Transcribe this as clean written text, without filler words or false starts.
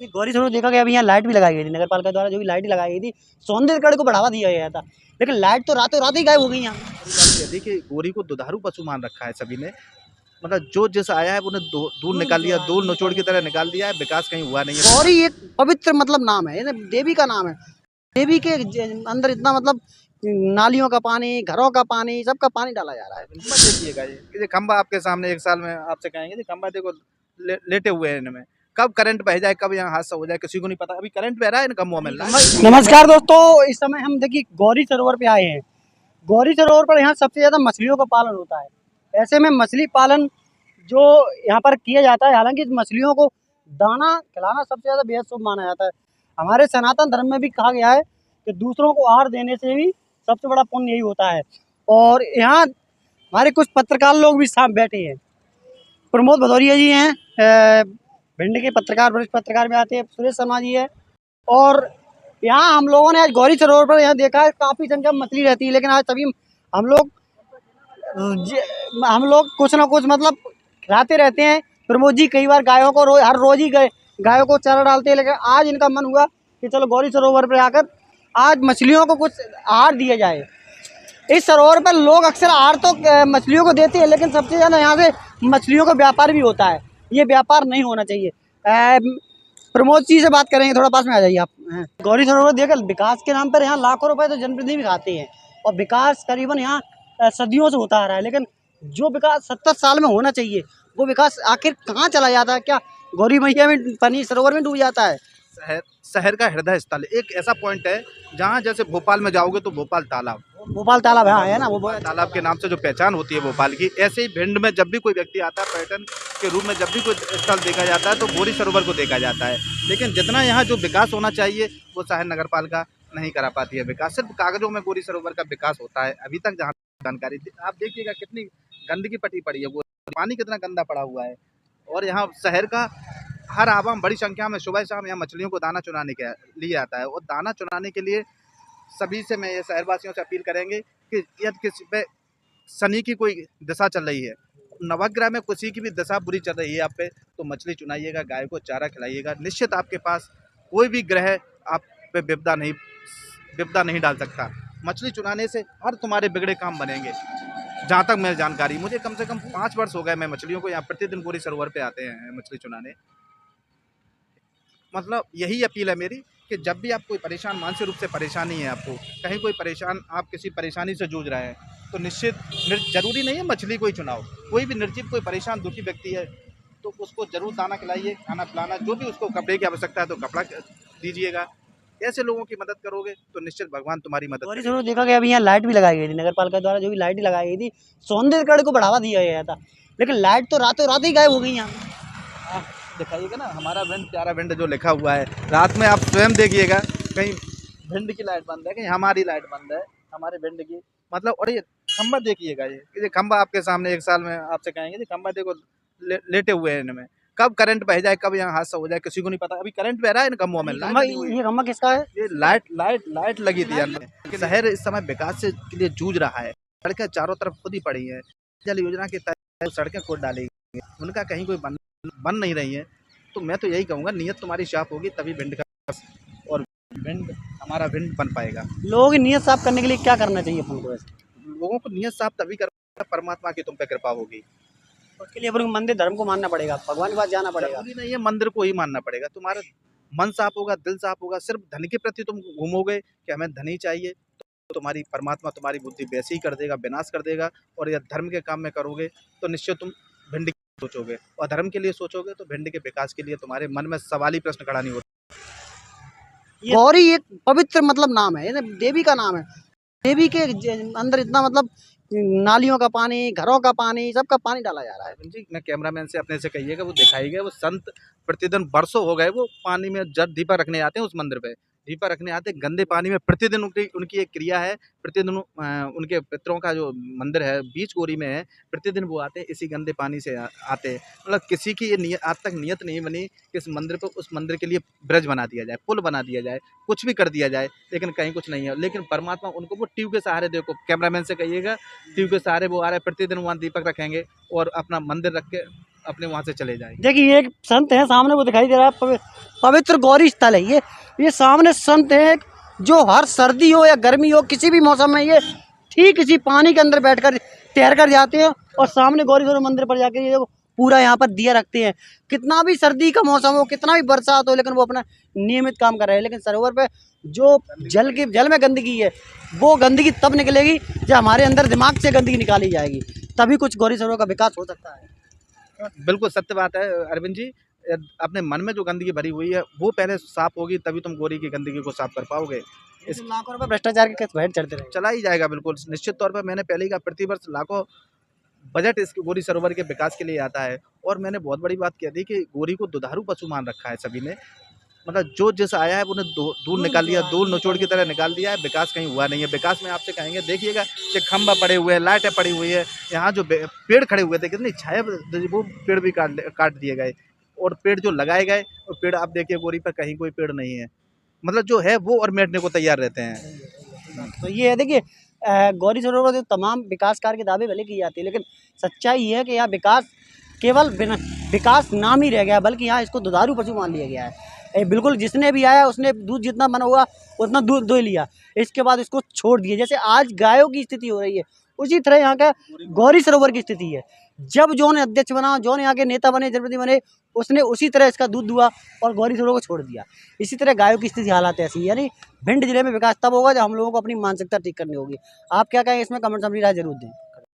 ये गौरी सरोवर देखा गया, अभी यहाँ लाइट भी लगाई गई थी नगर पालिका द्वारा, जो भी लाइट लगाई गई थी सौंदर्यकरण को बढ़ावा दिया गया था, लेकिन लाइट तो रातों रात ही गायब हो गई यहाँ। देखिए गोरी को दुधारू पशु मान रखा है सभी ने, मतलब जो जैसा आया है उन्हें दूर निकाल लिया, दूर निचोड़ की तरह निकाल दिया है, विकास कहीं हुआ नहीं है। गौरी एक पवित्र मतलब नाम है, ये देवी का नाम है। देवी के अंदर इतना मतलब नालियों का पानी, घरों का पानी, सबका पानी डाला जा रहा है। देखिएगा ये खंबा आपके सामने, एक साल में आपसे कहेंगे खंबा देखो लेटे हुए हैं इनमें, कब करंट बह जाए, कब यहाँ हादसा हो जाए किसी को नहीं पता। अभी करंट बह रहा है इन खंभों में। नमस्कार दोस्तों, इस समय हम देखिए गौरी सरोवर पे आए हैं। गौरी सरोवर पर यहाँ सबसे ज्यादा मछलियों का पालन होता है। ऐसे में मछली पालन जो यहाँ पर किया जाता है, हालांकि मछलियों को दाना खिलाना सबसे ज्यादा बेहद शुभ माना जाता है। हमारे सनातन धर्म में भी कहा गया है कि दूसरों को आहार देने से भी सबसे बड़ा पुण्य यही होता है। और यहाँ हमारे कुछ पत्रकार लोग भी साथ बैठे हैं। प्रमोद भदौरिया जी हैं, भिंड के पत्रकार, वरिष्ठ पत्रकार में आते हैं। सुरेश शर्मा जी है। और यहाँ हम लोगों ने आज गौरी सरोवर पर यहाँ देखा है काफ़ी संख्या में मछली रहती है, लेकिन आज सभी हम लोग कुछ ना कुछ मतलब खिलाते रहते हैं। प्रमोद जी कई बार गायों को हर रोज ही गायों को चारा डालते हैं, लेकिन आज इनका मन हुआ कि चलो गौरी सरोवर पर आकर आज मछलियों को कुछ आहार दिया जाए। इस सरोवर पर लोग अक्सर आहार तो मछलियों को देते हैं, लेकिन सबसे ज़्यादा यहाँ से मछलियों का व्यापार भी होता है। ये व्यापार नहीं होना चाहिए। प्रमोद जी से बात करेंगे, थोड़ा पास में आ जाइए आप। गौरी सरोवर देखकर विकास के नाम पर यहाँ लाखों रुपए तो जनप्रतिनिधि भी खाते हैं, और विकास करीबन यहाँ सदियों से होता आ रहा है, लेकिन जो विकास 70 साल में होना चाहिए वो विकास आखिर कहाँ चला जाता है? क्या गौरी मैया में पानी सरोवर में डूब जाता है? शहर का हृदय स्थल एक ऐसा पॉइंट है जहाँ जैसे भोपाल में जाओगे तो भोपाल तालाब हाँ है ना, वो तालाब के नाम से जो पहचान होती है भोपाल की, ऐसे ही भिंड में जब भी कोई व्यक्ति आता है पर्यटन के रूप में, जब भी कोई स्थल देखा जाता है तो गौरी सरोवर को देखा जाता है। लेकिन जितना यहाँ जो विकास होना चाहिए वो शहर नगर पालिका नहीं करा पाती है विकास, सिर्फ कागजों में गौरी सरोवर का विकास होता है अभी तक। जहाँ जानकारी आप देखिएगा कितनी गंदगी पटी पड़ी है, वो पानी कितना गंदा पड़ा हुआ है। और यहाँ शहर का हर आवाम बड़ी संख्या में सुबह शाम यहाँ मछलियों को दाना चुनाने के लिए आता है, और दाना चुनाने के लिए सभी से मैं ये शहरवासियों से अपील करेंगे कि यदि किसी पे शनि की कोई दशा चल रही है, नवग्रह में किसी की भी दशा बुरी चल रही है आप पे, तो मछली चुनाइएगा, गाय को चारा खिलाइएगा। निश्चित आपके पास कोई भी ग्रह आप पे विपदा नहीं डाल सकता। मछली चुनाने से हर तुम्हारे बिगड़े काम बनेंगे। जहाँ तक मेरी जानकारी, मुझे कम से कम 5 वर्ष हो गए, मैं मछलियों को यहाँ प्रतिदिन गौरी सरोवर पे आते हैं मछली चुनाने। मतलब यही अपील है मेरी कि जब भी आप कोई परेशान, मानसिक रूप से परेशानी है आपको, कहीं कोई परेशान, आप किसी परेशानी से जूझ रहे हैं, तो निश्चित जरूरी नहीं है मछली को ही चुनाओ, कोई भी निर्जीव कोई परेशान दुखी व्यक्ति है तो उसको जरूर दाना खिलाइए, खाना पिलाना, जो भी उसको कपड़े की आवश्यकता है तो कपड़ा दीजिएगा। ऐसे लोगों की मदद करोगे तो निश्चित भगवान तुम्हारी मदद गौरी सरोवर देखा गया, अभी यहाँ लाइट भी लगाई गई थी नगर पालिका द्वारा, जो भी लाइट लगाई गई थी सौंदर्यकरण को बढ़ावा दिया गया था, लेकिन लाइट तो रातों रात ही गायब हो गई यहाँ। दिखाइएगा ना हमारा भिंड, प्यारा भिंड जो लिखा हुआ है, रात में आप स्वयं देखिएगा, कहीं भिंड की लाइट बंद है, कहीं हमारी लाइट बंद है, हमारे भिंड की। मतलब और ये खंबा देखिएगा, ये खंबा आपके सामने, एक साल में आपसे कहेंगे खंबा देखो लेटे हुए हैं इनमें, कब करंट बह जाए, कब यहाँ हादसा हो जाए किसी को नहीं पता। अभी करंट बह रहा है इन खंभों में। ये खंबा किसका है? ये लाइट लगी थी। शहर इस समय विकास के लिए जूझ रहा है, सड़कें चारों तरफ खुद ही पड़ी है, जल योजना के तहत सड़कें खोद डाली गई, उनका कहीं कोई बन नहीं रही है। तो मैं तो यही कहूँगा, नियत तुम्हारी साफ होगी तभी भिंड का और भिंड हमारा भिंड बन पाएगा। लोगों की नियत साफ करने के लिए क्या करना चाहिए अपन को? लोगों को नियत साफ तभी कर, परमात्मा की तुम पे कृपा होगी। उसके लिए अपन को मंदिर धर्म को मानना पड़ेगा, भगवान के पास जाना पड़ेगा। जरूरी नहीं है मंदिर को ही मानना पड़ेगा, तुम्हारा मन साफ होगा, दिल साफ होगा। सिर्फ धन के प्रति तुम घूमोगे कि हमें धन ही चाहिए, तो तुम्हारी परमात्मा तुम्हारी बुद्धि वैसे ही कर देगा, विनाश कर देगा। और यदि धर्म के काम में करोगे तो निश्चय तुम भिंड सोचोगे, और धर्म के लिए सोचोगे तो भिंड के विकास के लिए तुम्हारे मन में सवाल ही प्रश्न खड़ा नहीं होता। गौरी एक पवित्र मतलब नाम है, ये देवी का नाम है। देवी के अंदर इतना मतलब नालियों का पानी, घरों का पानी, सबका पानी डाला जा रहा है। जी मैं कैमरामैन से अपने से कहिएगा, वो दिखाइएगा, वो संत प्रतिदिन बरसों हो गए वो पानी में जब दीपा रखने आते हैं, उस मंदिर पे दीपा रखने आते हैं गंदे पानी में। प्रतिदिन उनकी एक क्रिया है, प्रतिदिन उनके पितरों का जो मंदिर है बीच गोरी में है, प्रतिदिन वो आते हैं इसी गंदे पानी से आते हैं। मतलब किसी की ये आज तक नियत नहीं बनी कि इस मंदिर पर, उस मंदिर के लिए ब्रिज बना दिया जाए, पुल बना दिया जाए, कुछ भी कर दिया जाए, लेकिन कहीं कुछ नहीं है। लेकिन परमात्मा उनको वो ट्यूब के सहारे, देखो कैमरामैन से कहिएगा, ट्यूब के सहारे वो आ रहे हैं, प्रतिदिन वहाँ दीपक रखेंगे और अपना मंदिर रख के अपने वहाँ से चले जाएं। देखिए एक संत है सामने, वो दिखाई दे रहा है, पवित्र गौरी स्थल है ये सामने संत है जो हर सर्दी हो या गर्मी हो किसी भी मौसम में ये ठीक इसी पानी के अंदर बैठकर तैर कर जाते हैं और सामने गौरी सरोवर मंदिर पर जाके ये पूरा यहाँ पर दिया रखते हैं। कितना भी सर्दी का मौसम हो, कितना भी बरसात हो, लेकिन वो अपना नियमित काम कर रहे हैं। लेकिन सरोवर पे जो जल में गंदगी है, वो गंदगी तब निकलेगी जब हमारे अंदर दिमाग से गंदगी निकाली जाएगी, तभी कुछ गौरी सरोवर का विकास हो सकता है। बिल्कुल सत्य बात है अरविंद जी। अपने मन में जो गंदगी भरी हुई है वो पहले साफ होगी, तभी तुम गोरी की गंदगी को साफ कर पाओगे। इस लाखों रुपए भ्रष्टाचार के भेंट चढ़ते रहे, चला ही जाएगा बिल्कुल निश्चित तौर पर। मैंने पहले ही कहा प्रतिवर्ष लाखों बजट इस गोरी सरोवर के विकास के लिए आता है। और मैंने बहुत बड़ी बात कह दी कि गोरी को दुधारू पशु मान रखा है सभी ने, मतलब जो जिस आया है उन्हें दूध निकाल दिया, दूध निचोड़ की तरह निकाल दिया है। विकास कहीं हुआ नहीं है। विकास में आपसे कहेंगे देखिएगा कि खंबा पड़े हुए हैं, लाइटें पड़ी हुई है, यहाँ जो पेड़ खड़े हुए थे कितनी छाया, वो पेड़ भी काट दिए गए और पेड़ जो लगाए गए और पेड़ आप देखिए गोरी पर कहीं कोई पेड़ नहीं है, मतलब जो है वो और मिटने को तैयार रहते हैं। तो ये है देखिए गौरी सरोवर जो तमाम विकास कार्य के दावे भले की जाती है, लेकिन सच्चाई ये है कि यहाँ विकास केवल विकास नाम ही रह गया, बल्कि यहाँ इसको दुधारू पशु मान लिया गया है। बिल्कुल जिसने भी आया उसने दूध जितना बना हुआ उतना दूध दो लिया, इसके बाद इसको छोड़ दिए। जैसे आज गायों की स्थिति हो रही है, उसी तरह यहाँ का गौरी सरोवर की स्थिति है। जब जो ने अध्यक्ष बना, जो ने यहाँ के नेता बने, जनप्रतिनिधि बने, उसने उसी तरह इसका दूध दुआ और गौरी सरोवर को छोड़ दिया। इसी तरह गायों की स्थिति हालात ऐसी, यानी भिंड जिले में विकास तब होगा जब हम लोगों को अपनी मानसिकता ठीक करनी होगी। आप क्या कहें इसमें, कमेंट में अपनी राय जरूर दें।